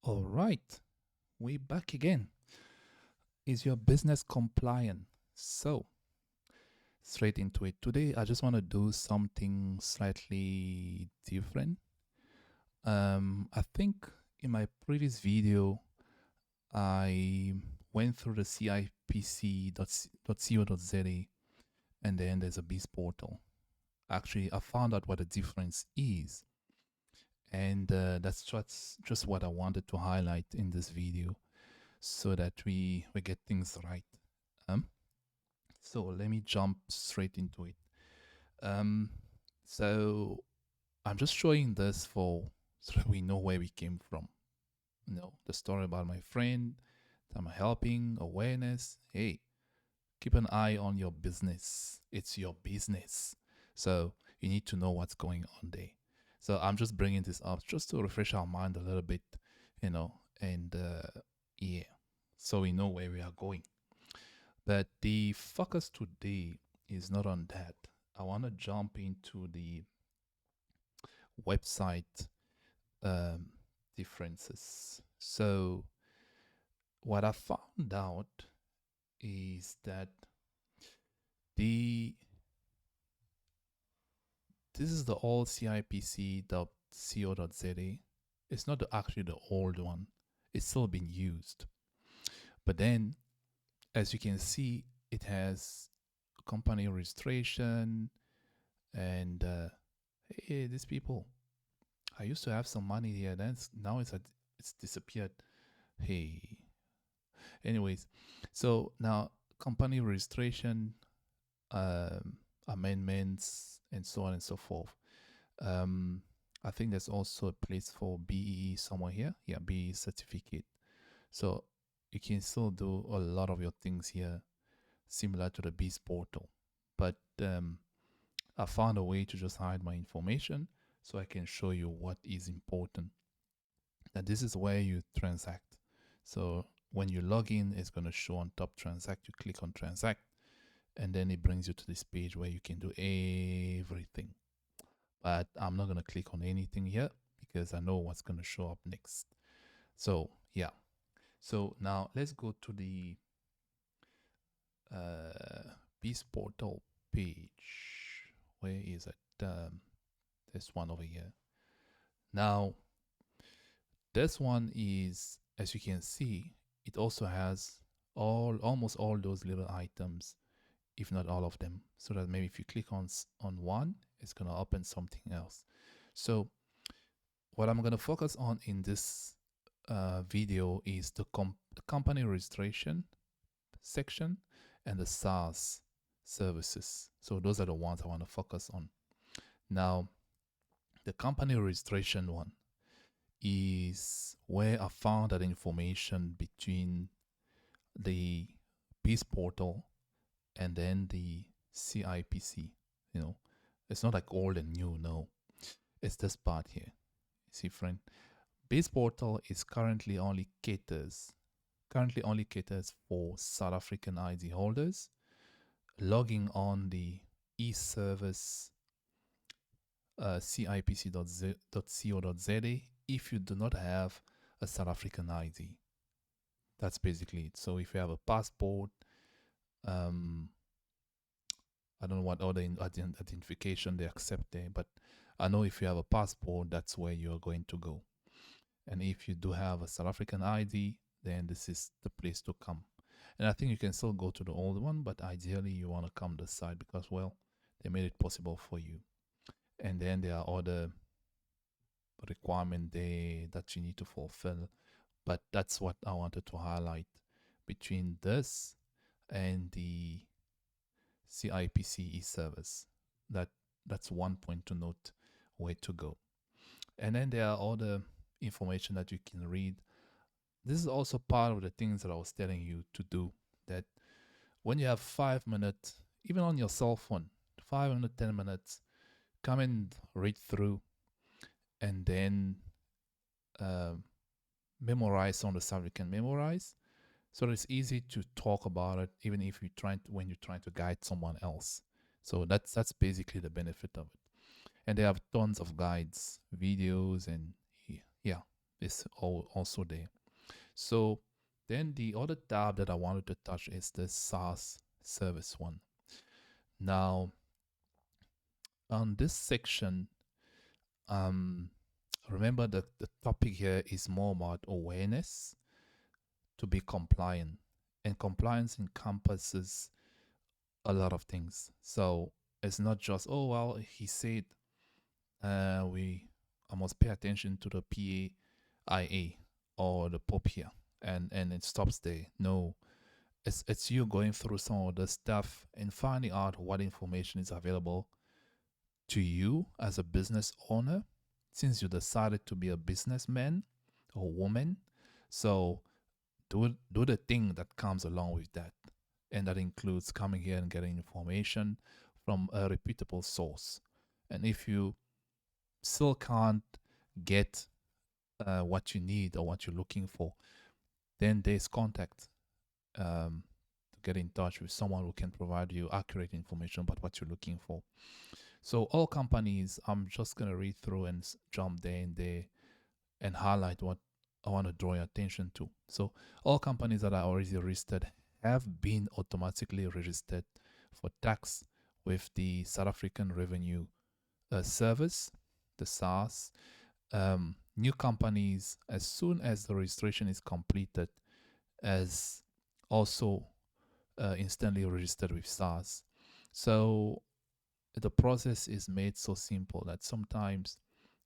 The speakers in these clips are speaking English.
All right, we back again. Is your business compliant? So, straight into it. Today, I just want to do something slightly different. I think in my previous video, I went through the CIPC.co.za and then there's a biz portal. Actually, I found out what the difference is. And that's just what I wanted to highlight in this video so that we get things right. Um, so let me jump straight into it. Um, so I'm just showing this for so that we know where we came from. You know, the story about my friend that I'm helping, awareness. Hey, keep an eye on your business. It's your business. So you need to know what's going on there. So I'm just bringing this up just to refresh our mind a little bit, and yeah, so we know where we are going. But the focus today is not on that. I want to jump into the website um, differences. So, what I found out is that the this is the old CIPC.co.za. It's not actually the old one. It's still being used. But then, as you can see, it has company registration and hey, these people. I used to have some money here. Then now it's disappeared. Hey. Anyways, so now company registration, amendments, and so on and so forth. Um, I think there's also a place for BEE somewhere here. Yeah, BEE certificate. So you can still do a lot of your things here, similar to the Beast portal. But I found a way to just hide my information so I can show you what is important. Now, this is where you transact. So when you log in, it's going to show on top transact. You click on transact, and then it brings you to this page where you can do everything. But I'm not going to click on anything here because I know what's going to show up next. So, yeah. So now let's go to the Beast portal page. Where is it? This one over here. Now, this one is, as you can see, it also has almost all those little items, if not all of them. So that maybe if you click on one, it's gonna open something else. So what I'm gonna focus on in this video is the company registration section and the SaaS services. So those are the ones I want to focus on. Now, the company registration one is where I found that information between the Peace portal and then the CIPC. You know, it's not like old and new, no. It's this part here. See, friend, Base portal is currently only caters for South African ID holders logging on the eService cipc.co.za if you do not have a South African ID. That's basically it. So if you have a passport, um, I don't know what other identification they accept there, but I know if you have a passport, that's where you're going to go. And if you do have a South African ID, then this is the place to come. And I think you can still go to the old one, but ideally you want to come this side because, well, they made it possible for you. And then there are other requirements there that you need to fulfill. But that's what I wanted to highlight between this and the CIPC service. That's one point to note where to go. And then there are other information that you can read. This is also part of the things that I was telling you to do. That when you have 5 minutes, even on your cell phone, 5 minutes, 10 minutes, come and read through and then memorize some of the stuff you can memorize. So it's easy to talk about it, even if when you're trying to guide someone else. So that's basically the benefit of it. And they have tons of guides, videos, and yeah. is also there. So then the other tab that I wanted to touch is the SaaS service one. Now, on this section, um, remember that the topic here is more about awareness to be compliant, and compliance encompasses a lot of things. So it's not just, oh well, he said I must pay attention to the PAIA or the POPIA, and it stops there. No, it's you going through some of the stuff and finding out what information is available to you as a business owner, since you decided to be a businessman or woman. So do the thing that comes along with that, and that includes coming here and getting information from a reputable source. And if you still can't get what you need or what you're looking for, then there's contact, to get in touch with someone who can provide you accurate information about what you're looking for. So all companies, I'm just going to read through and jump there and there and highlight what I want to draw your attention to. So all companies that are already registered have been automatically registered for tax with the South African Revenue Service, the SARS. New companies, as soon as the registration is completed, as also instantly registered with SARS. So the process is made so simple that sometimes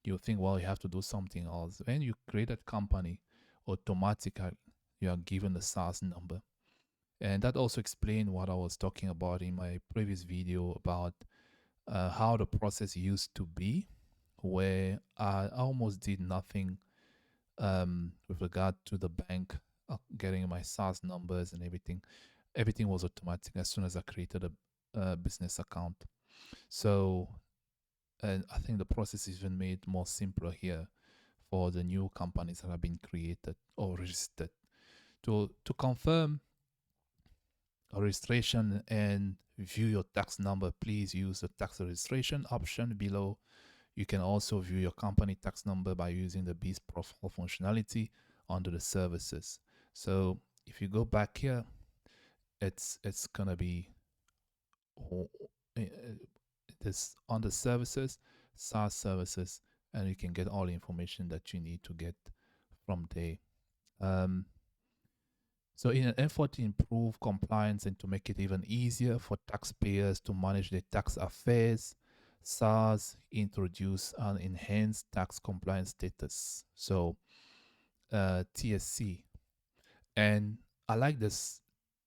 you think, well, you have to do something else. When you create a company, automatically you are given the SARS number. And that also explained what I was talking about in my previous video about how the process used to be, where I almost did nothing with regard to the bank, getting my SARS numbers and everything. Everything was automatic as soon as I created a business account. So, and I think the process is even made more simpler here for the new companies that have been created or registered. To confirm a registration and view your tax number, please use the tax registration option below. You can also view your company tax number by using the bizportal functionality under the services. So if you go back here, it's gonna be this on the services, SaaS services, and you can get all the information that you need to get from there. So in an effort to improve compliance and to make it even easier for taxpayers to manage their tax affairs, SARS introduced an enhanced tax compliance status, so TSC. And I like this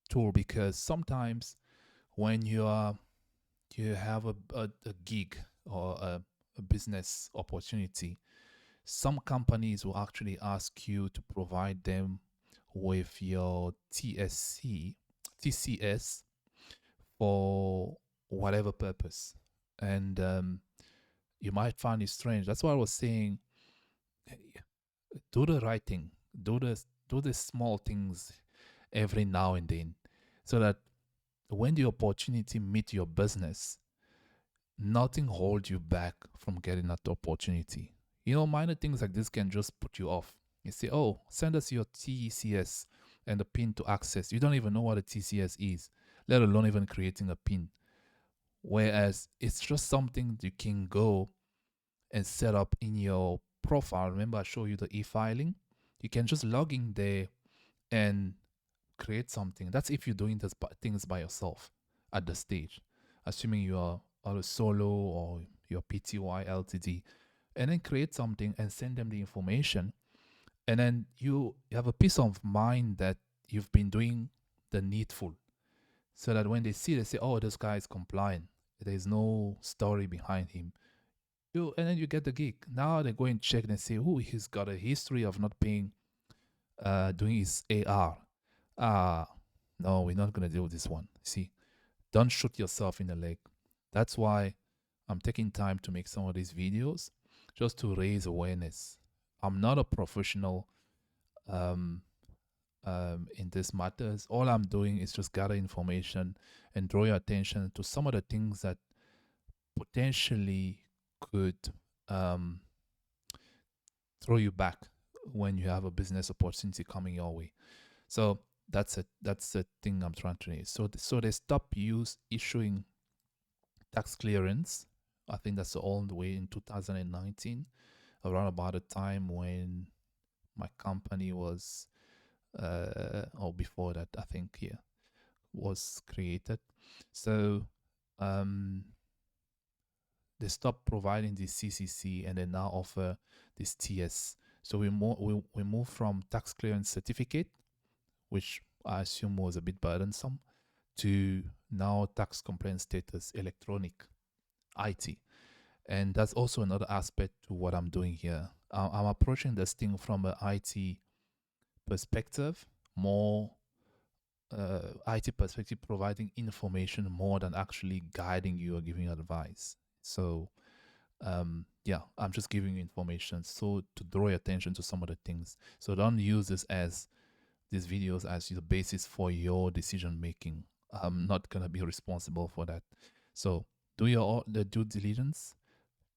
tool because sometimes when you have a gig or a business opportunity, some companies will actually ask you to provide them with your TCS for whatever purpose. And you might find it strange. That's why I was saying, do the right thing. Do the small things every now and then, so that when the opportunity meets your business, nothing holds you back from getting that opportunity. Minor things like this can just put you off. You say, oh, send us your TCS and the PIN to access. You don't even know what a TCS is, let alone even creating a PIN. Whereas it's just something you can go and set up in your profile. Remember, I showed you the e-filing. You can just log in there and create something. That's if you're doing things by yourself at the stage, assuming you are a solo or your PTY LTD, and then create something and send them the information. And then you have a peace of mind that you've been doing the needful, so that when they see, they say, oh, this guy is compliant. There's no story behind him. And then you get the gig. Now they go and check and say, oh, he's got a history of not paying, doing his AR. No, we're not going to do this one. See, don't shoot yourself in the leg. That's why I'm taking time to make some of these videos, just to raise awareness. I'm not a professional in these matters. All I'm doing is just gather information and draw your attention to some of the things that potentially could throw you back when you have a business opportunity coming your way. So that's it. That's the thing I'm trying to say. So they stop issuing tax clearance. I think that's all the way in 2019, around about the time when my company was, or before that, I think, yeah, was created. So they stopped providing this CCC and they now offer this TS. So we move from tax clearance certificate, which I assume was a bit burdensome, to now tax compliance status electronic IT. And that's also another aspect to what I'm doing here. I'm approaching this thing from an IT perspective, more IT perspective, providing information more than actually guiding you or giving you advice. So yeah, I'm just giving you information so to draw your attention to some of the things. So don't use these videos as the basis for your decision making. I'm not gonna be responsible for that. So do the due diligence,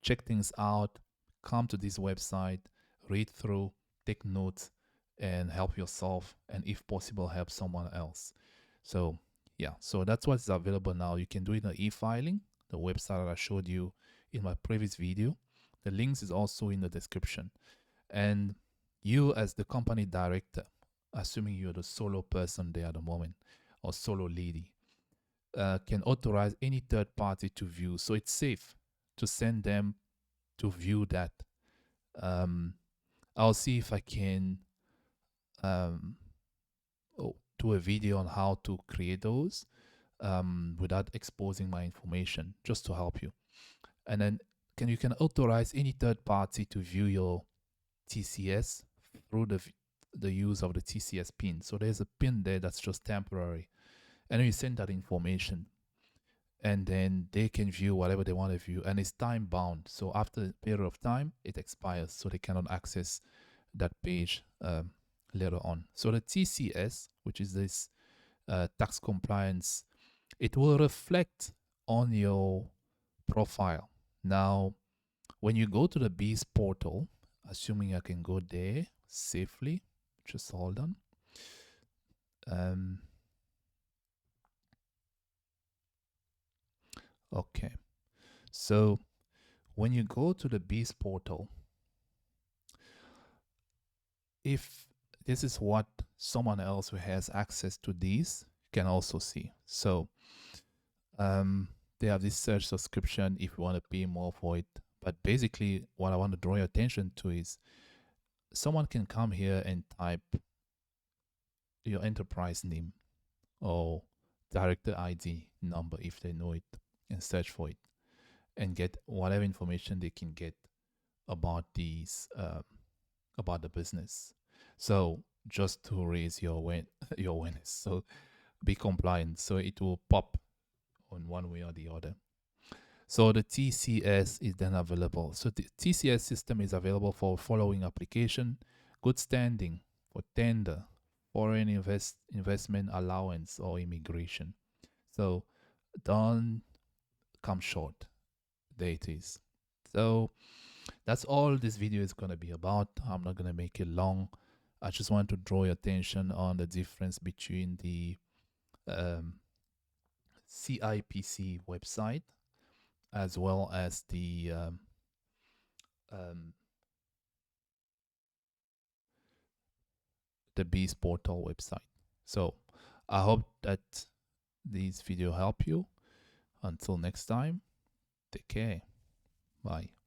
check things out, come to this website, read through, take notes, and help yourself, and if possible, help someone else. So yeah, so that's what's available now. You can do it in e-filing, the website that I showed you in my previous video. The links is also in the description. And you as the company director, assuming you're the solo person there at the moment, or solo lady, can authorize any third party to view. So it's safe to send them to view that. I'll see if I can do a video on how to create those without exposing my information, just to help you. And then you can authorize any third party to view your TCS through the use of the TCS pin. So there's a pin there that's just temporary, and then you send that information, and then they can view whatever they want to view, and it's time bound. So after a period of time, it expires, so they cannot access that page later on. So the TCS, which is this tax compliance, it will reflect on your profile. Now, when you go to the Bees portal, assuming I can go there safely, just hold on. Okay, so when you go to the Bees portal, if this is what someone else who has access to these can also see. So they have this search subscription if you want to pay more for it. But basically, what I want to draw your attention to is someone can come here and type your enterprise name or director ID number if they know it, and search for it and get whatever information they can get about these about the business. So just to raise your awareness, so be compliant, so it will pop on one way or the other. So the TCS is then available. So the TCS system is available for following application: good standing, for tender, foreign investment allowance, or immigration. So don't come short. There it is. So that's all this video is going to be about. I'm not going to make it long. I just want to draw your attention on the difference between the CIPC website as well as the Bees portal website. So I hope that this video helped you. Until next time, take care. Bye.